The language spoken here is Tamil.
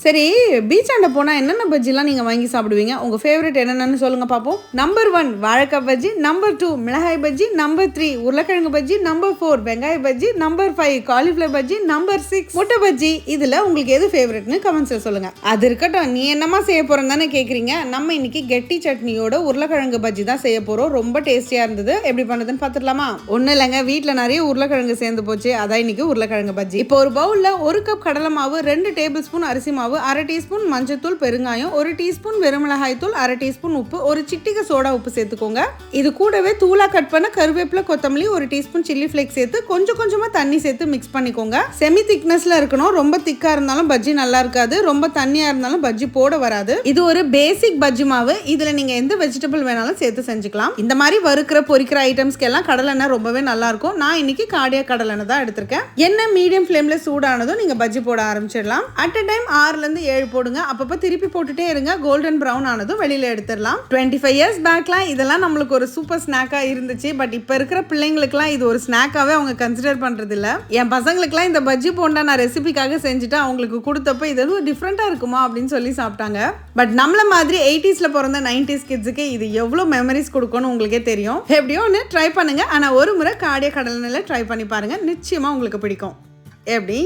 சரி, பீச்சாண்ட போனால் என்னென்ன பஜ்ஜிலாம் நீங்கள் வாங்கி சாப்பிடுவீங்க? உங்கள் ஃபேவரட் என்னென்னு சொல்லுங்கள் பார்ப்போம். நம்பர் 1 வாழைக்காய் பஜ்ஜி, நம்பர் 2 மிளகாய் பஜ்ஜி, நம்பர் 3 உருளைக்கிழங்கு பஜ்ஜி, நம்பர் 4 வெங்காய bajji, number 5 cauliflower bajji, number 6 முட்டை பஜ்ஜி. இதில் உங்களுக்கு எது ஃபேவரட்னு கமெண்ட்ஸில் சொல்லுங்கள். அது இருக்கட்டும், நீ என்னமா செய்ய போகிறேன்னு தானே கேட்குறீங்க. நம்ம இன்னைக்கு கெட்டி சட்னியோட உருளைக்கிழங்கு பஜ்ஜி தான் செய்ய போகிறோம். ரொம்ப டேஸ்டியாக இருந்தது. எப்படி பண்ணுறதுன்னு பார்த்துடலாமா? ஒன்றும் இல்லைங்க, வீட்டில் நிறைய உருளைக்கிழங்கு சேர்ந்து போச்சு. அதான் இன்னைக்கு உருளைக்கிழங்கு பஜ்ஜி. இப்போ ஒரு பவுலில் 1 கப் கடலை மாவு, 2 டேபிள் ஸ்பூன் அரிசி மாவு, 1/2 டீஸ்பூன் மஞ்சத்தூள், பெருங்காயம், 1 டீஸ்பூன் வெறுமிளகாய் தூள், 1/2 டீஸ்பூன் உப்பு, ஒரு சிட்டிகை சோடா உப்பு சேர்த்துக்கோங்க. இது கூடவே தூளா கட் பண்ண கருவேப்பிலை, கொத்தமல்லி, 1 டீஸ்பூன் சில்லி ஃபிளேக்ஸ் சேர்த்து கொஞ்சம் கொஞ்சமா தண்ணி சேர்த்து மிக்ஸ் பண்ணிக்கோங்க. செமி திக்னஸ்ல இருக்கணும். ரொம்ப திக்கா இருந்தாலும் பஜ்ஜி நல்லா இருக்காது, ரொம்ப தண்ணியா இருந்தாலும் பஜ்ஜி போட வராது. இது ஒரு பேசிக் பஜ்ஜி மாவு. இதுல நீங்க எந்த வெஜிடபிள் வேணாலும் சேர்த்து செஞ்சுக்கலாம். இந்த மாதிரி வறுக்கிற பொரிக்கிற ஐட்டம்ஸ்க்கு எல்லாம் கடலெண்ணெய் ரொம்பவே நல்லா இருக்கும். நான் இன்னைக்கு காடியா கடலெண்ணெய் தான் எடுத்திருக்கேன். எண்ணெய் மீடியம் ஃப்ளேம்ல சூடானதும் நீங்க பஜ்ஜி போட ஆரம்பிச்சிடலாம். அட் அ டைம் 6ல இருந்து 7 போடுங்க. அப்பப்போ திருப்பி போட்டுட்டே இருங்க. கோல்டன் ப்ரௌன் ஆனதும் வெளியில எடுத்துடலாம். 25 இயர்ஸ் பேக்லாம் இதெல்லாம் நம்மளுக்கு ஒரு சூப்பர் ஸ்நாக்கா இருந்துச்சு. பட் இப்போ இருக்கிற பிள்ளைங்களுக்குலாம் இது ஒரு ஸ்நாக்காவே அவங்க கன்சிடர் பண்றது இல்ல. என் பசங்களுக்குலாம் இந்த பஜ்ஜி போண்டா நான் ரெசிபிக்காக செஞ்சுட்டு அவங்களுக்கு கொடுத்தப்ப இது எதுவும் டிஃப்ரெண்டா இருக்குமா அப்படின்னு சொல்லி சாப்பிட்டாங்க. பட் நம்மள மாதிரி 80ஸ்ல பிறந்த 90s கிட்ஸுக்கு இது எவ்வளோ மெமரிஸ் கொடுக்கும்னு உங்களுக்கே தெரியும். எப்படியோ ஒன்று ட்ரை பண்ணுங்க. ஆனால் ஒரு முறை காடியா கடலெண்ணெய்ல ட்ரை பண்ணி பாருங்க, நிச்சயமா உங்களுக்கு பிடிக்கும். எப்படி?